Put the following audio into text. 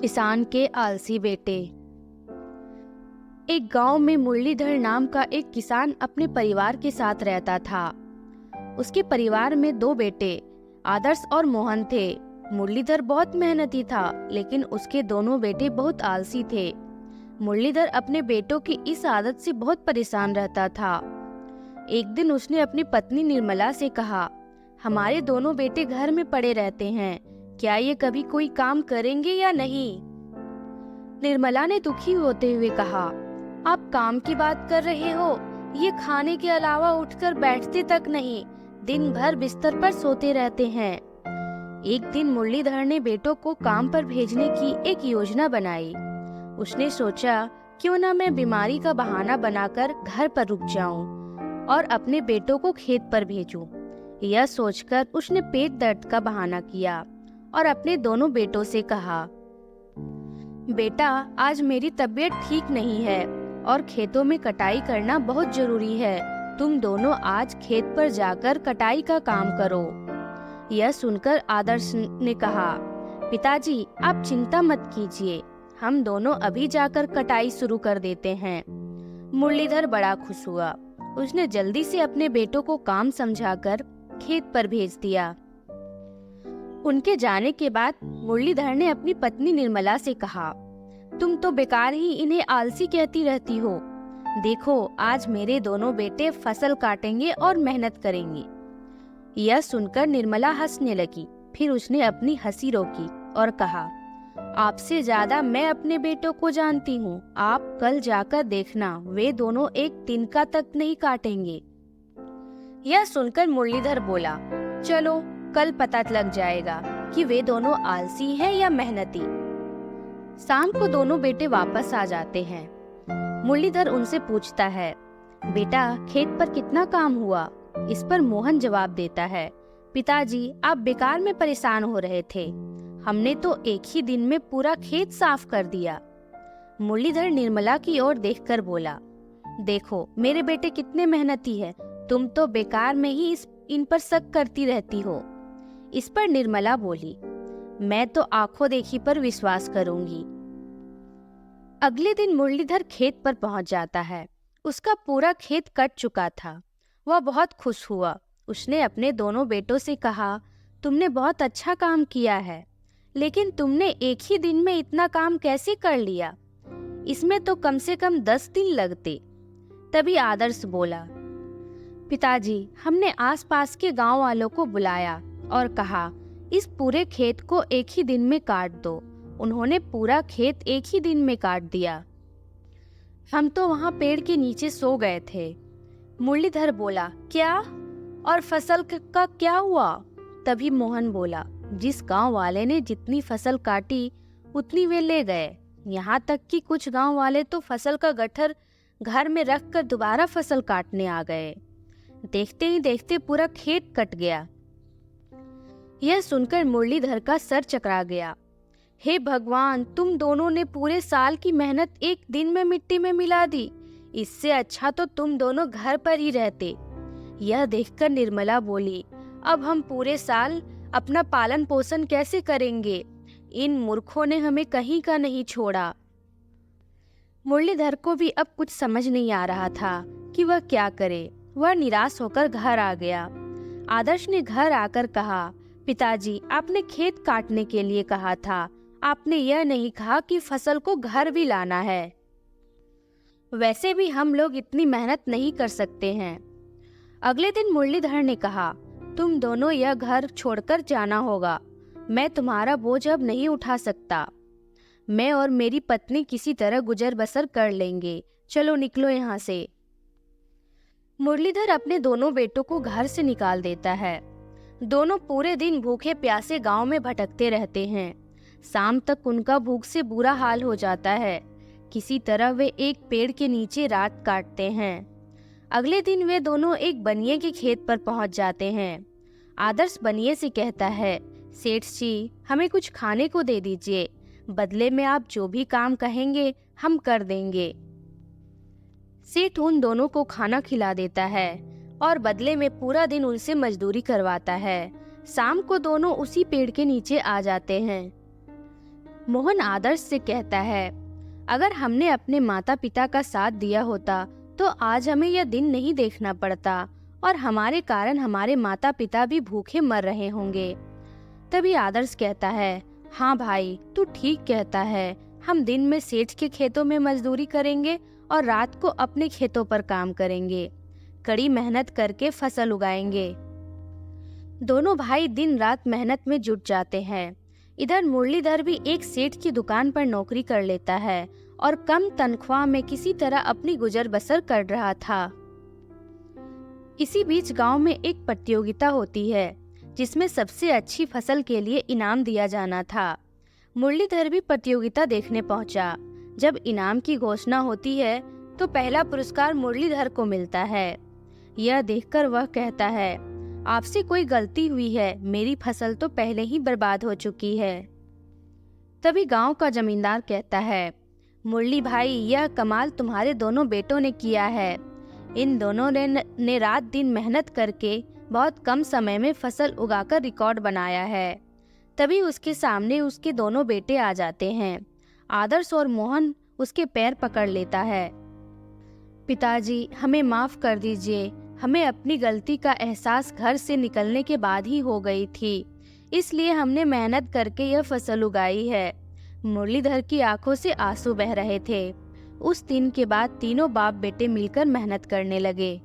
किसान के आलसी बेटे। एक गांव में मुरलीधर नाम का एक किसान अपने परिवार के साथ रहता था। उसके परिवार में दो बेटे आदर्श और मोहन थे। मुरलीधर बहुत मेहनती था, लेकिन उसके दोनों बेटे बहुत आलसी थे। मुरलीधर अपने बेटों की इस आदत से बहुत परेशान रहता था। एक दिन उसने अपनी पत्नी निर्मला से कहा, हमारे दोनों बेटे घर में पड़े रहते हैं, क्या ये कभी कोई काम करेंगे या नहीं? निर्मला ने दुखी होते हुए कहा, आप काम की बात कर रहे हो? ये खाने के अलावा उठकर बैठते तक नहीं, दिन भर बिस्तर पर सोते रहते हैं। एक दिन मुरलीधर ने बेटों को काम पर भेजने की एक योजना बनाई। उसने सोचा, क्यों ना मैं बीमारी का बहाना बनाकर घर पर रुक जाऊं और अपने बेटों को खेत पर भेजूं। यह सोचकर उसने पेट दर्द का बहाना किया और अपने दोनों बेटों से कहा, बेटा, आज मेरी तबीयत ठीक नहीं है और खेतों में कटाई करना बहुत जरूरी है। तुम दोनों आज खेत पर जाकर कटाई का काम करो। यह सुनकर आदर्श ने कहा, पिताजी, आप चिंता मत कीजिए, हम दोनों अभी जाकर कटाई शुरू कर देते हैं। मुरलीधर बड़ा खुश हुआ। उसने जल्दी से अपने बेटों को काम समझाकर खेत पर भेज दिया। उनके जाने के बाद मुरलीधर ने अपनी पत्नी निर्मला से कहा, तुम तो बेकार ही इन्हें आलसी कहती रहती हो। देखो, आज मेरे दोनों बेटे फसल काटेंगे और मेहनत करेंगे। यह सुनकर निर्मला हंसने लगी। फिर उसने अपनी हंसी रोकी और कहा, आपसे ज्यादा मैं अपने बेटों को जानती हूँ। आप कल जाकर देखना, वे दोनों एक तिनका तक नहीं काटेंगे। यह सुनकर मुरलीधर बोला, चलो कल पता लग जाएगा कि वे दोनों आलसी हैं या मेहनती। शाम को दोनों बेटे वापस आ जाते हैं। मुरलीधर उनसे पूछता है, बेटा, खेत पर कितना काम हुआ? इस पर मोहन जवाब देता है, पिताजी, आप बेकार में परेशान हो रहे थे, हमने तो एक ही दिन में पूरा खेत साफ कर दिया। मुरलीधर निर्मला की ओर देखकर बोला, देखो मेरे बेटे कितने मेहनती है, तुम तो बेकार में ही इन पर शक करती रहती हो। इस पर निर्मला बोली, मैं तो आंखों देखी पर विश्वास करूंगी। अगले दिन मुरलीधर खेत पर पहुंच जाता है। उसका पूरा खेत कट चुका था। वह बहुत खुश हुआ। उसने अपने दोनों बेटों से कहा, तुमने बहुत अच्छा काम किया है, लेकिन तुमने एक ही दिन में इतना काम कैसे कर लिया? इसमें तो कम से कम 10 दिन लगते। तभी आदर्श बोला, पिताजी, हमने आसपास के गांव वालों को बुलाया और कहा, इस पूरे खेत को एक ही दिन में काट दो। उन्होंने पूरा खेत एक ही दिन में काट दिया। हम तो वहां पेड़ के नीचे सो गए थे। मुरलीधर बोला, क्या? और फसल का क्या हुआ? तभी मोहन बोला, जिस गांव वाले ने जितनी फसल काटी उतनी वे ले गए। यहाँ तक कि कुछ गांव वाले तो फसल का गट्ठर घर में रखकर दोबारा फसल काटने आ गए। देखते ही देखते पूरा खेत कट गया। यह सुनकर मुरलीधर का सर चकरा गया। हे भगवान, तुम दोनों ने पूरे साल की मेहनत एक दिन में मिट्टी में मिला दी। इससे अच्छा तो तुम दोनों घर पर ही रहते। यह देखकर निर्मला बोली, अब हम पूरे साल अपना पालन पोषण कैसे करेंगे? इन मूर्खों ने हमें कहीं का नहीं छोड़ा। मुरलीधर को भी अब कुछ समझ नहीं आ रहा था कि वह क्या करे। वह निराश होकर घर आ गया। आदर्श ने घर आकर कहा, पिताजी, आपने खेत काटने के लिए कहा था, आपने यह नहीं कहा कि फसल को घर भी लाना है। वैसे भी हम लोग इतनी मेहनत नहीं कर सकते हैं। अगले दिन मुरलीधर ने कहा, तुम दोनों यह घर छोड़कर जाना होगा। मैं तुम्हारा बोझ अब नहीं उठा सकता। मैं और मेरी पत्नी किसी तरह गुजर बसर कर लेंगे। चलो निकलो यहाँ से। मुरलीधर अपने दोनों बेटों को घर से निकाल देता है। दोनों पूरे दिन भूखे प्यासे गांव में भटकते रहते हैं। शाम तक उनका भूख से बुरा हाल हो जाता है। किसी तरह वे एक पेड़ के नीचे रात काटते हैं। अगले दिन वे दोनों एक बनिए के खेत पर पहुंच जाते हैं। आदर्श बनिए से कहता है, सेठ जी, हमें कुछ खाने को दे दीजिए, बदले में आप जो भी काम कहेंगे हम कर देंगे। सेठ उन दोनों को खाना खिला देता है और बदले में पूरा दिन उनसे मजदूरी करवाता है। शाम को दोनों उसी पेड़ के नीचे आ जाते हैं। मोहन आदर्श से कहता है, अगर हमने अपने माता पिता का साथ दिया होता तो आज हमें यह दिन नहीं देखना पड़ता और हमारे कारण हमारे माता पिता भी भूखे मर रहे होंगे। तभी आदर्श कहता है, हाँ भाई, तू ठीक कहता है। हम दिन में सेठ के खेतों में मजदूरी करेंगे और रात को अपने खेतों पर काम करेंगे। कड़ी मेहनत करके फसल उगाएंगे। दोनों भाई दिन रात मेहनत में जुट जाते हैं। इधर मुरलीधर भी एक सेठ की दुकान पर नौकरी कर लेता है और कम तनख्वाह में किसी तरह अपनी गुजर बसर कर रहा था। इसी बीच गांव में एक प्रतियोगिता होती है जिसमें सबसे अच्छी फसल के लिए इनाम दिया जाना था। मुरलीधर भी प्रतियोगिता देखने पहुंचा। जब इनाम की घोषणा होती है तो पहला पुरस्कार मुरलीधर को मिलता है। यह देखकर वह कहता है, आपसे कोई गलती हुई है, मेरी फसल तो पहले ही बर्बाद हो चुकी है। तभी गांव का जमींदार कहता है, मुरली भाई, यह कमाल तुम्हारे दोनों बेटों ने किया है। इन दोनों ने रात दिन मेहनत करके बहुत कम समय में फसल उगाकर रिकॉर्ड बनाया है। तभी उसके सामने उसके दोनों बेटे आ जाते हैं। आदर्श और मोहन उसके पैर पकड़ लेता है। पिताजी, हमें माफ कर दीजिए। हमें अपनी गलती का एहसास घर से निकलने के बाद ही हो गई थी, इसलिए हमने मेहनत करके यह फसल उगाई है। मुरलीधर की आंखों से आंसू बह रहे थे। उस दिन के बाद तीनों बाप बेटे मिलकर मेहनत करने लगे।